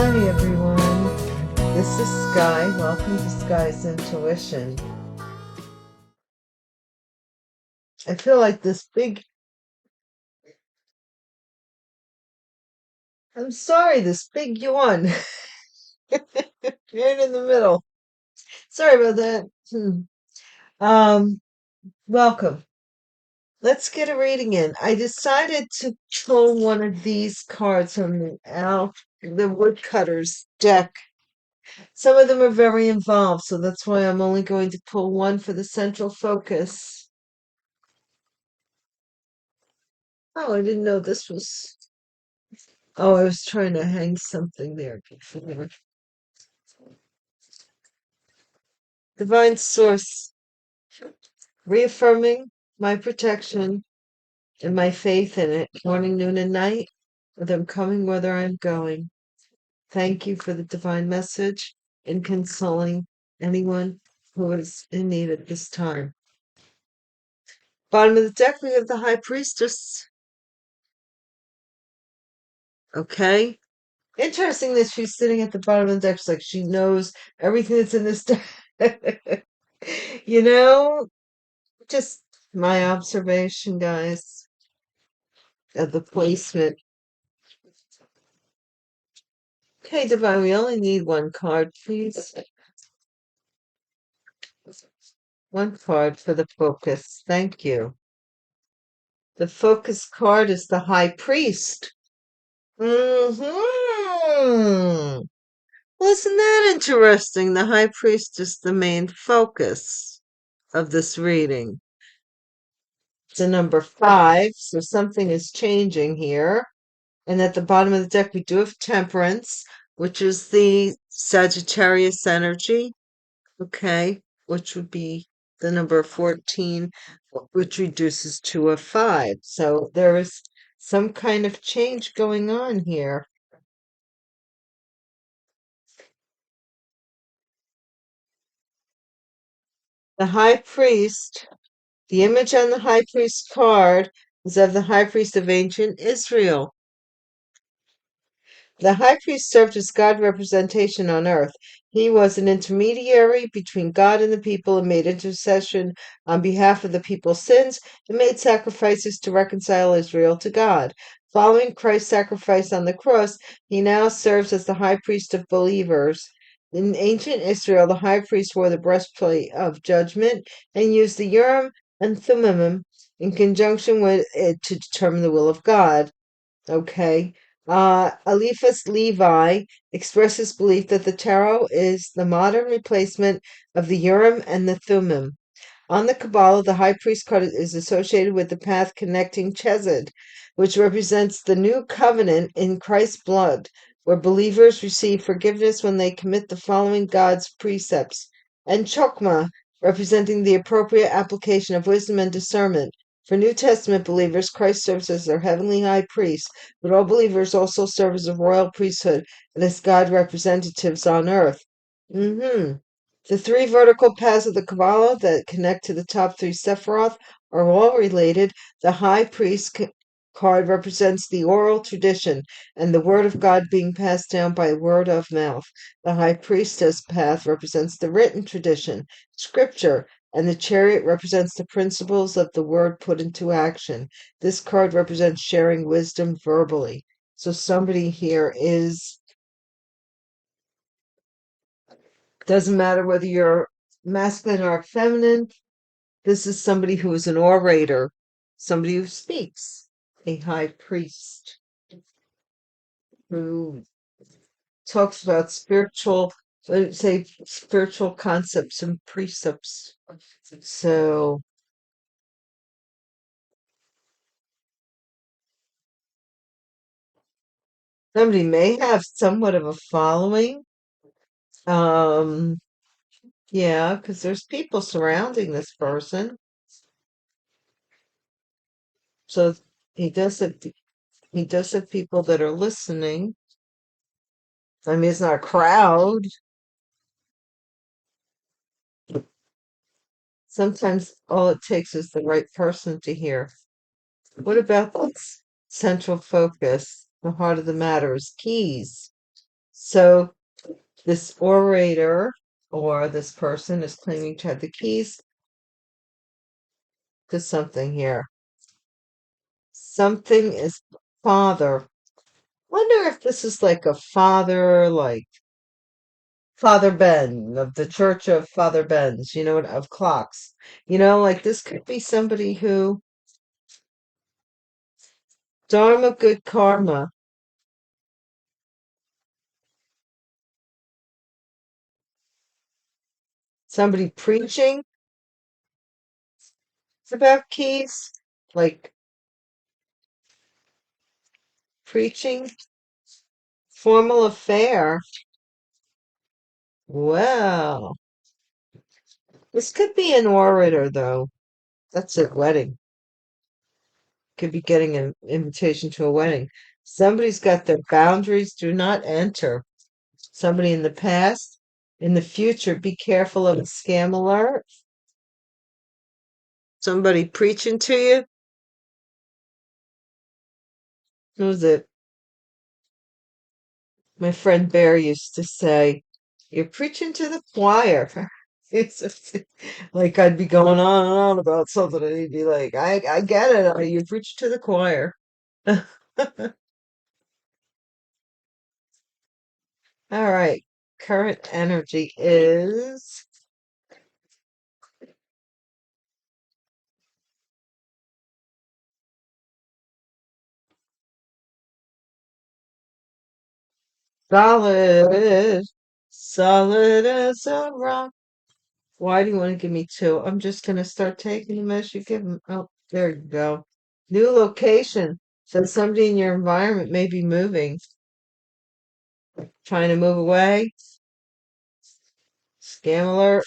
Hi everyone, this is Sky. Welcome to Sky's Intuition. I feel like this big, I'm sorry, this big yawn right in the middle. Sorry about that. Um, Welcome. Let's get a reading in. I decided to pull one of these cards from the woodcutter's deck. Some of them are very involved, so that's why I'm only going to pull one for the central focus. Oh, I didn't know this was. Oh, I was trying to hang something there before. Divine Source, reaffirming my protection and my faith in it, morning, noon, and night, whether I'm coming, whether I'm going. Thank you for the divine message and consoling anyone who is in need at this time. Bottom of the deck, we have the High Priestess. Okay. Interesting that she's sitting at the bottom of the deck. It's like she knows everything that's in this deck. You know, just my observation, guys, of the placement. Okay, Divine, we only need one card, please. One card for the focus. Thank you. The focus card is the High Priest. Mm-hmm. Well, isn't that interesting? The High Priest is the main focus of this reading. It's a number 5, so something is changing here. And at the bottom of the deck, we do have Temperance, which is the Sagittarius energy, okay, which would be the number 14, which reduces to a 5. So there is some kind of change going on here. The High Priest, the image on the High Priest card is of the High Priest of ancient Israel. The high priest served as God's representation on earth. He was an intermediary between God and the people and made intercession on behalf of the people's sins and made sacrifices to reconcile Israel to God. Following Christ's sacrifice on the cross, he now serves as the high priest of believers. In ancient Israel, the high priest wore the breastplate of judgment and used the Urim and Thummim in conjunction with it to determine the will of God. Okay. Eliphas Levi expresses belief that the tarot is the modern replacement of the Urim and the Thummim. On the Kabbalah, the high priest card is associated with the path connecting Chesed, which represents the new covenant in Christ's blood, where believers receive forgiveness when they commit the following God's precepts, and Chokmah, representing the appropriate application of wisdom and discernment. For New Testament believers, Christ serves as their heavenly high priest, but all believers also serve as a royal priesthood and as God representatives on earth. The 3 vertical paths of the Kabbalah that connect to the top 3 Sephiroth are all related. The high priest card represents the oral tradition and the word of God being passed down by word of mouth. The high priestess path represents the written tradition, scripture, and the chariot represents the principles of the word put into action. This card represents sharing wisdom verbally. So somebody here doesn't matter whether you're masculine or feminine, this is somebody who is an orator, somebody who speaks, a high priest who talks about spiritual concepts and precepts. So somebody may have somewhat of a following. Um, yeah, because there's people surrounding this person. So he does have he does have people that are listening. I mean, it's not a crowd. Sometimes all it takes is the right person to hear. What about this central focus? The heart of the matter is keys. So this orator or this person is claiming to have the keys to something here. Something is father. Wonder if this is like a father, like Father Ben of the Church of Father Ben's, of clocks. Like this could be somebody who Dharma, good karma, somebody preaching about keys, like preaching, formal affair. Well, this could be an orator, though. That's a wedding. Could be getting an invitation to a wedding. Somebody's got their boundaries, do not enter. Somebody in the past, in the future, be careful of a scam alert. Somebody preaching to you. Who's it? My friend Bear used to say, "You're preaching to the choir." It's like I'd be going on and on about something, and he'd be like, "I get it. You preach to the choir." All right. Current energy is solid, solid as a rock. Why do you want to give me two? I'm just gonna start taking them as you give them. Oh, there you go. New location. So somebody in your environment may be moving, trying to move away. Scam alert.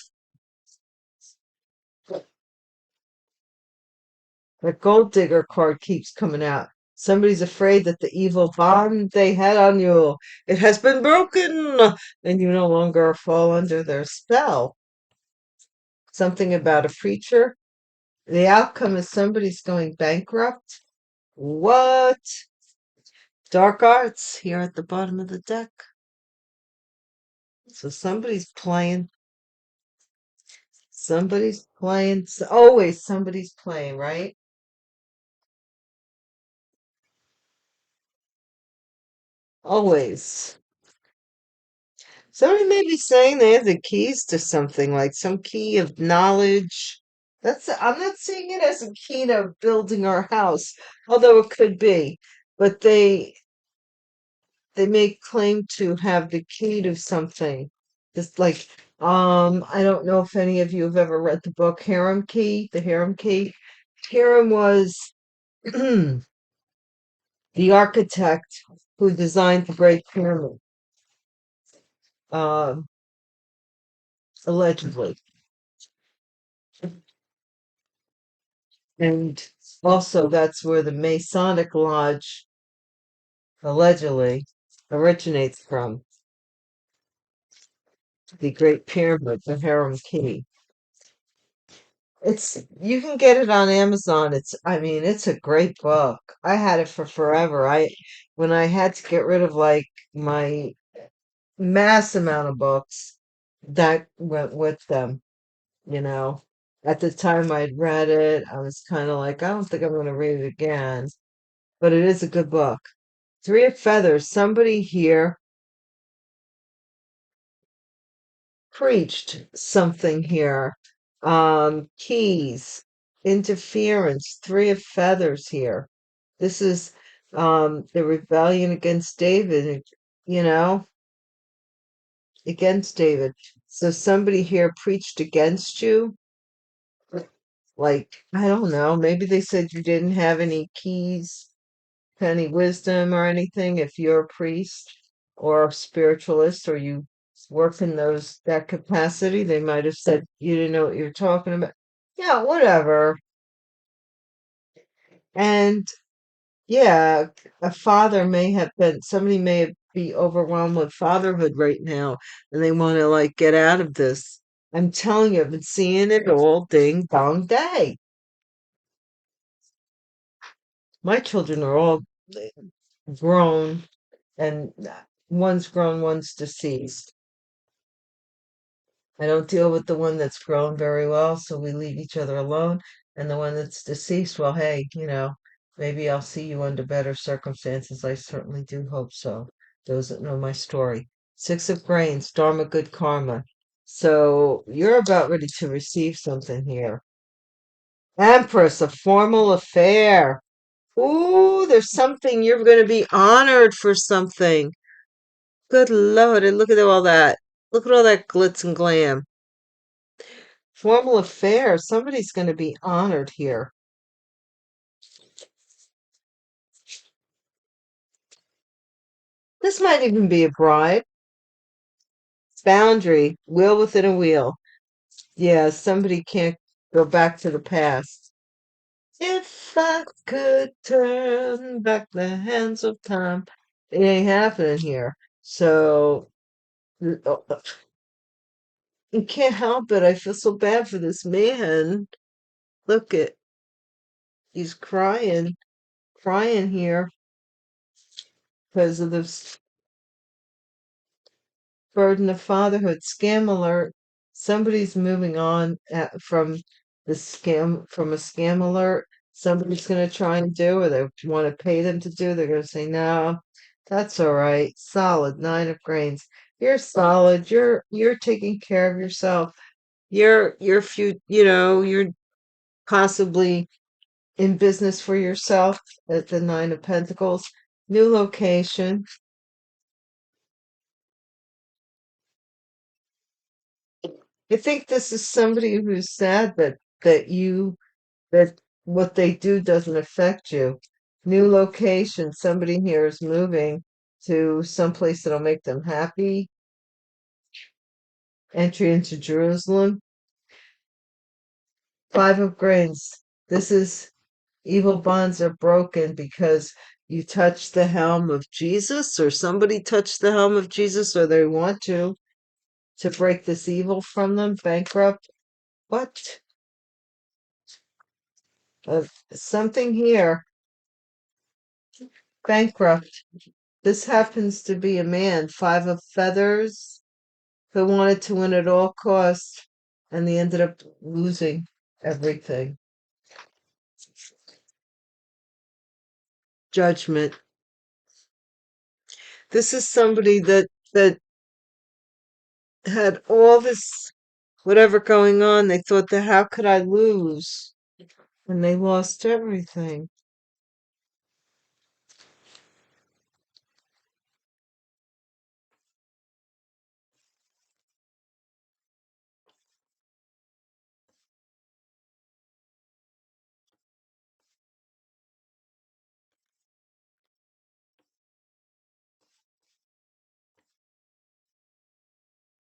That gold digger card keeps coming out. Somebody's afraid that the evil bond they had on you, it has been broken, and you no longer fall under their spell. Something about a preacher. The outcome is somebody's going bankrupt. What? Dark arts here at the bottom of the deck. So somebody's playing, always somebody's playing, right? Always. Somebody may be saying they have the keys to something, like some key of knowledge. I'm not seeing it as a key to building our house, although it could be. But they may claim to have the key to something. Just like I don't know if any of you have ever read the book Harem Key, the Harem Key. Harem was the architect who designed the Great Pyramid, um, allegedly. And also, that's where the Masonic Lodge allegedly originates from, the Great Pyramid, the Harem Key. You can get it on Amazon. I mean, it's a great book. I had it for forever. When I had to get rid of like my mass amount of books, that went with them, you know. At the time I'd read it, I was kind of like, I don't think I'm going to read it again, but it is a good book. Three of Feathers. Somebody here preached something here. Keys, interference, Three of Feathers here. This is the rebellion against David, you know, against David. So somebody here preached against you. Like, I don't know, maybe they said you didn't have any keys, any wisdom or anything if you're a priest or a spiritualist or you work in that capacity. They might have said you didn't know what you were talking about. Yeah, whatever. And yeah, a father may have been somebody may be overwhelmed with fatherhood right now and they want to like get out of this. I'm telling you, I've been seeing it all ding dong day. My children are all grown and one's grown, one's deceased. I don't deal with the one that's grown very well, so we leave each other alone. And the one that's deceased, well, hey, maybe I'll see you under better circumstances. I certainly do hope so. Those that know my story. Six of Grains, Dharma, good karma. So you're about ready to receive something here. Empress, a formal affair. Ooh, there's something you're going to be honored for something. Good Lord, and look at all that. Look at all that glitz and glam. Formal affair. Somebody's going to be honored here. This might even be a bride. Boundary. Wheel within a wheel. Yeah, somebody can't go back to the past. If I could turn back the hands of time, it ain't happening here. So, you can't help it. I feel so bad for this man. Look at, he's crying here because of this burden of fatherhood. Scam alert. Somebody's moving on from a scam alert. Somebody's going to try and do, or they want to pay them to do. They're going to say, no, that's all right. Solid. Nine of Grains. You're solid. You're taking care of yourself. You're possibly in business for yourself at the Nine of Pentacles. New location. I think this is somebody who's sad that what they do doesn't affect you. New location. Somebody here is moving to someplace that'll make them happy. Entry into Jerusalem. Five of Grains. This is evil bonds are broken because you touched the helm of Jesus, or somebody touched the helm of Jesus, or they want to break this evil from them. Bankrupt. What? Something here. Bankrupt. This happens to be a man, Five of Feathers, who wanted to win at all costs, and they ended up losing everything. Judgment. This is somebody that had all this whatever going on. They thought that how could I lose? And they lost everything.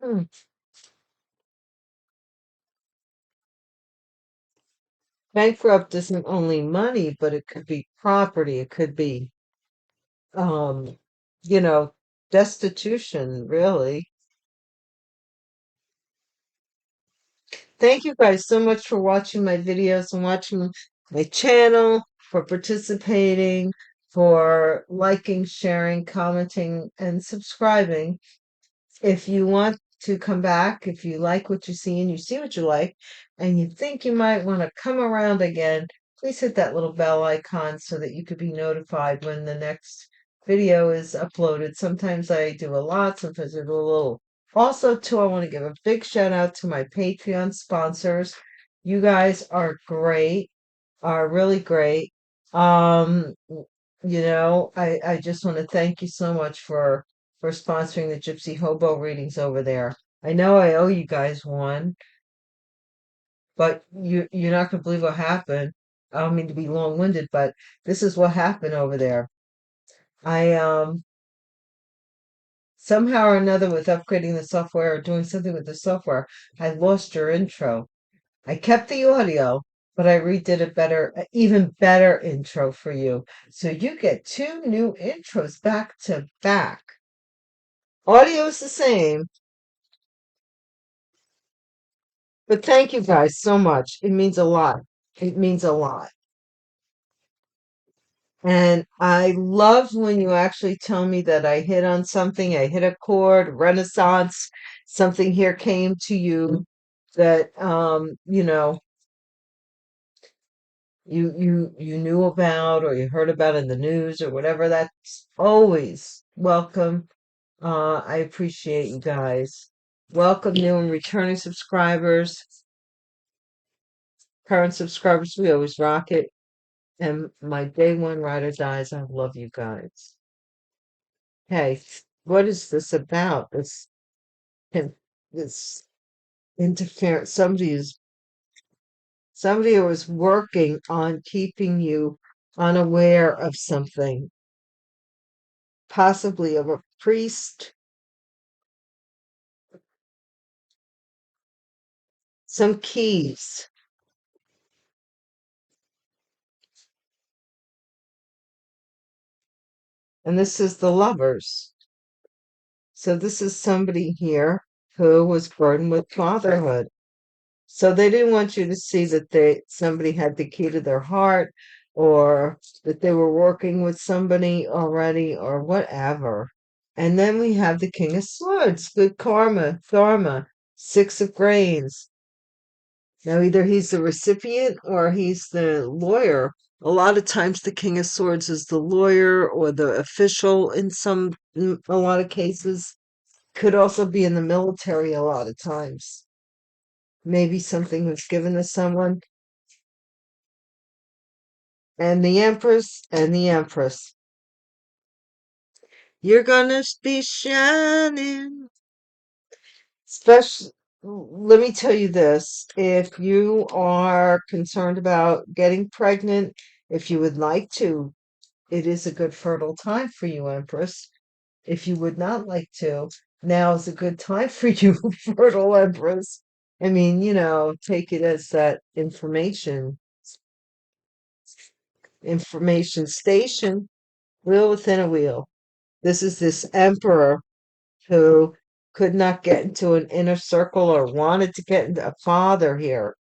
Hmm. Bankrupt isn't only money, but it could be property. It could be, um, you know, destitution, really. Thank you guys so much for watching my videos and watching my channel, for participating, for liking, sharing, commenting, and subscribing. If you want to come back, if you like what you see and you see what you like, and you think you might want to come around again, please hit that little bell icon so that you could be notified when the next video is uploaded. Sometimes I do a lot, sometimes I do a little. Also, too, I want to give a big shout out to my Patreon sponsors. You guys are great, are really great. I just want to thank you so much for sponsoring the Gypsy Hobo readings over there. I know I owe you guys one, but you're not gonna believe what happened. I don't mean to be long-winded, but this is what happened over there. I somehow or another with upgrading the software or doing something with the software, I lost your intro. I kept the audio, but I redid a even better intro for you. So you get two new intros back to back. Audio is the same, but thank you guys so much. It means a lot. It means a lot. And I love when you actually tell me that I hit on something, I hit a chord, renaissance, something here came to you that you knew about or you heard about in the news or whatever. That's always welcome. I appreciate you guys. Welcome new and returning subscribers, current subscribers. We always rock it. And my day one rider dies. I love you guys. Hey, what is this about? Him- this interference. Somebody who is working on keeping you unaware of something, possibly of a priest, some keys. And this is the lovers. So this is somebody here who was burdened with fatherhood. So they didn't want you to see that somebody had the key to their heart or that they were working with somebody already or whatever. And then we have the King of Swords, good karma, dharma, Six of Grains. Now either he's the recipient or he's the lawyer. A lot of times the King of Swords is the lawyer or the official in a lot of cases. Could also be in the military a lot of times. Maybe something was given to someone. And the Empress and the Empress. You're gonna be shining. Especially, let me tell you this. If you are concerned about getting pregnant, if you would like to, it is a good fertile time for you, Empress. If you would not like to, now is a good time for you, fertile Empress. I mean, take it as that information station, wheel within a wheel. This is this emperor who could not get into an inner circle or wanted to get into a father here,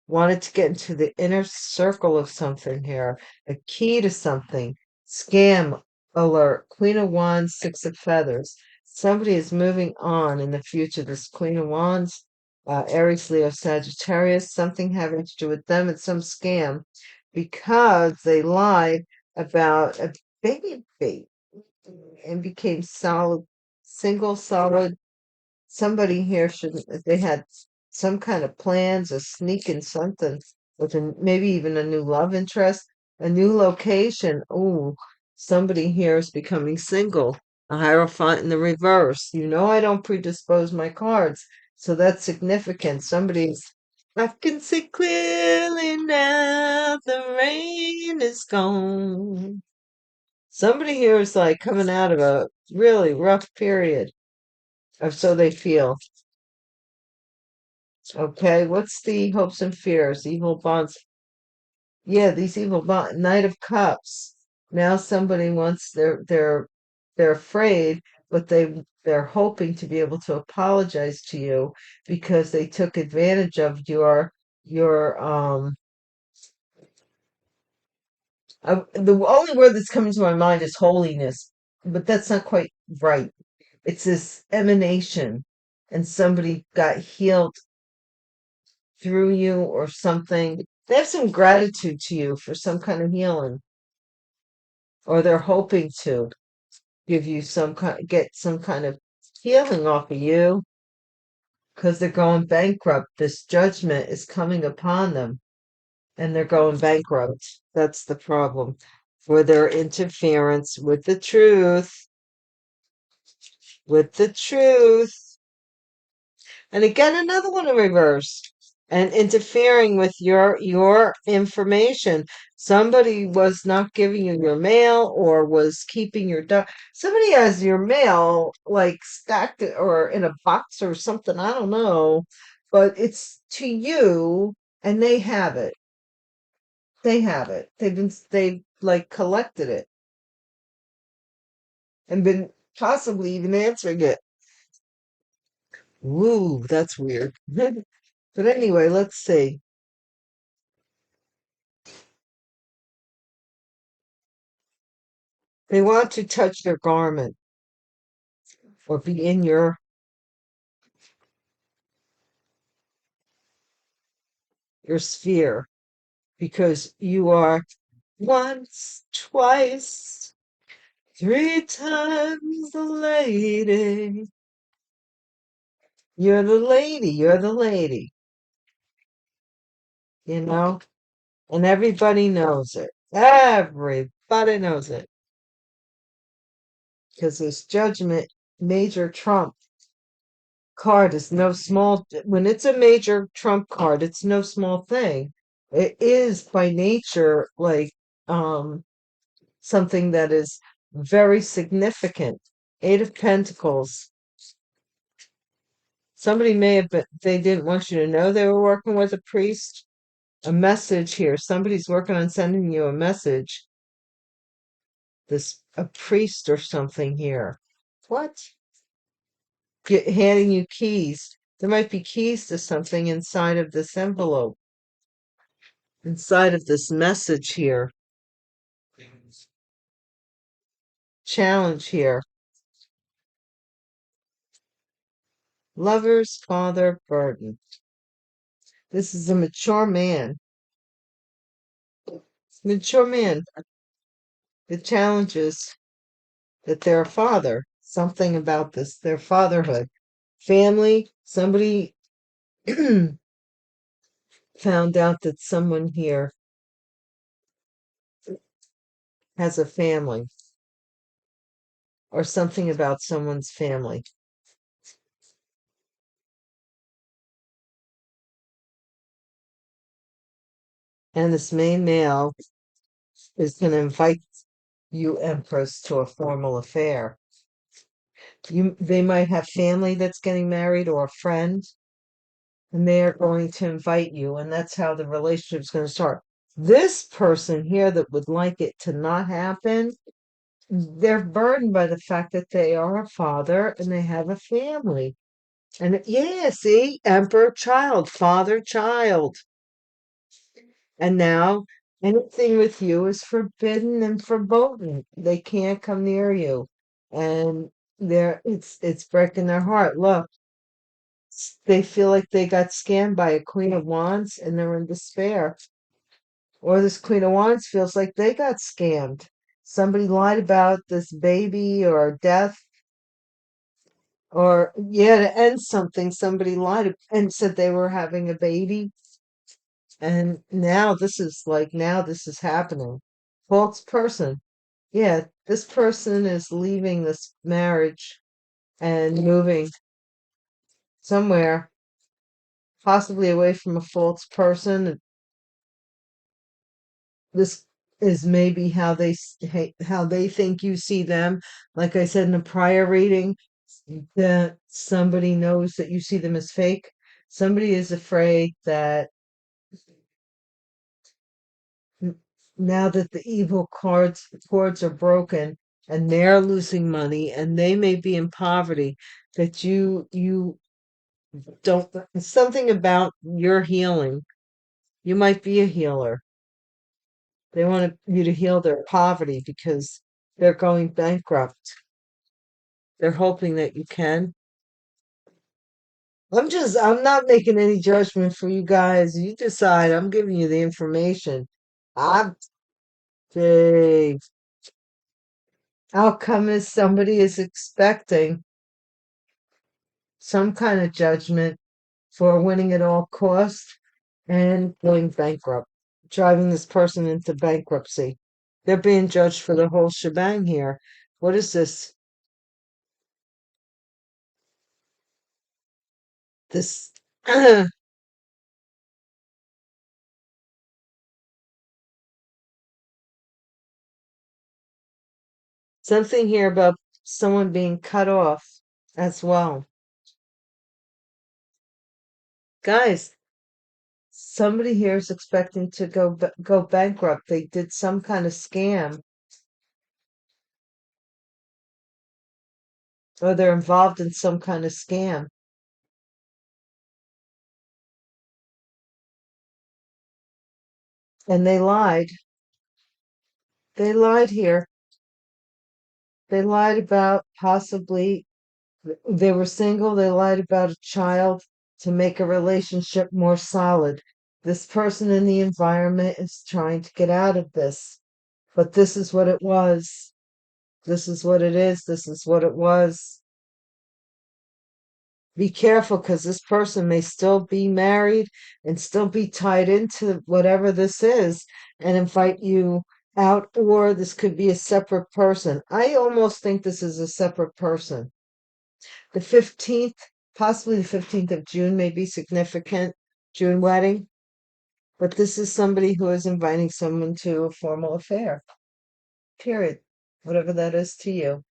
wanted to get into the inner circle of something here, a key to something. Scam alert, Queen of Wands, Six of Feathers. Somebody is moving on in the future. This Queen of Wands, Aries, Leo, Sagittarius, something having to do with them. It's some scam because they lied about a baby and became solid. Somebody here should, if they had some kind of plans or sneaking something with maybe even a new love interest, a new location. Oh, somebody here is becoming single. A Hierophant in the reverse. I don't predispose my cards, so that's significant. I can see clearly now the rain is gone. Somebody here is like coming out of a really rough period, or so they feel. Okay, what's the hopes and fears? Evil bonds. Yeah, these evil bond Knight of Cups. Now somebody wants they're afraid, but they're hoping to be able to apologize to you because they took advantage of your the only word that's coming to my mind is holiness, but that's not quite right. It's this emanation, and somebody got healed through you or something. They have some gratitude to you for some kind of healing, or they're hoping to give you get some kind of healing off of you because they're going bankrupt. This judgment is coming upon them and they're going bankrupt. That's the problem for their interference with the truth. And again, another one in reverse. And interfering with your information. Somebody was not giving you your mail or was keeping somebody has your mail like stacked or in a box or something. I don't know. But it's to you and they have it. They have it. They've like collected it and been possibly even answering it. Woo, that's weird. But anyway, let's see. They want to touch their garment or be in your sphere because you are once, twice, three times the lady. You're the lady, you're the lady, you know? And everybody knows it. Everybody knows it. Because this judgment, major Trump card is no small, when it's a major Trump card, it's no small thing. It is by nature like something that is very significant. Eight of Pentacles. Somebody may have been, they didn't want you to know they were working with a priest. A message here. Somebody's working on sending you a message. This, a priest or something here. What? Handing you keys. There might be keys to something inside of this envelope, inside of this message here. Challenge here. Lover's father burden. This is a mature man. Mature man. The challenge is that they're a father. Something about this, their fatherhood. Family. Somebody found out that someone here has a family or something about someone's family. And this main male is going to invite you, Empress, to a formal affair. They might have family that's getting married or a friend, and they are going to invite you, and that's how the relationship's going to start. This person here that would like it to not happen, they're burdened by the fact that they are a father and they have a family. And yeah, see, emperor, child, father, child. And now anything with you is forbidden and verboten. They can't come near you. And it's breaking their heart. Look, they feel like they got scammed by a Queen of Wands and they're in despair. Or this Queen of Wands feels like they got scammed. Somebody lied about this baby or death, or yeah, to end something, somebody lied and said they were having a baby. And now this is happening. False person. Yeah, this person is leaving this marriage and moving somewhere, possibly away from a false person. This is maybe how they think you see them. Like I said in a prior reading, that somebody knows that you see them as fake. Somebody is afraid that n- now that the evil cords are broken and they're losing money and they may be in poverty, that you don't, something about your healing. You might be a healer. They want you to heal their poverty because they're going bankrupt. They're hoping that you can. I'm not making any judgment for you guys. You decide. I'm giving you the information. I'm big. Outcome is somebody is expecting some kind of judgment for winning at all cost and going bankrupt, driving this person into bankruptcy. They're being judged for the whole shebang here. What is this? This something here about someone being cut off as well. Guys, somebody here is expecting to go bankrupt. They did some kind of scam or they're involved in some kind of scam and they lied. They lied here. They lied about possibly they were single, they lied about a child to make a relationship more solid. This person in the environment is trying to get out of this, but this is what it was. This is what it is. This is what it was. Be careful because this person may still be married and still be tied into whatever this is and invite you out, or this could be a separate person. I almost think this is a separate person. The 15th, possibly the 15th of June, may be significant. June wedding, but this is somebody who is inviting someone to a formal affair, period. Whatever that is to you.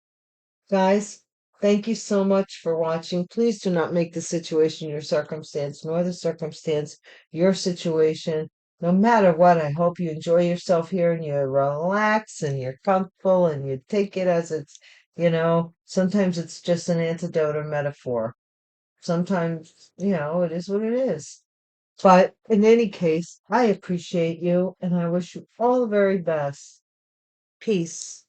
Guys, thank you so much for watching. Please do not make the situation your circumstance, nor the circumstance your situation. No matter what, I hope you enjoy yourself here and you relax and you're comfortable and you take it as it's, sometimes it's just an antidote or metaphor. Sometimes, it is what it is. But in any case, I appreciate you and I wish you all the very best. Peace.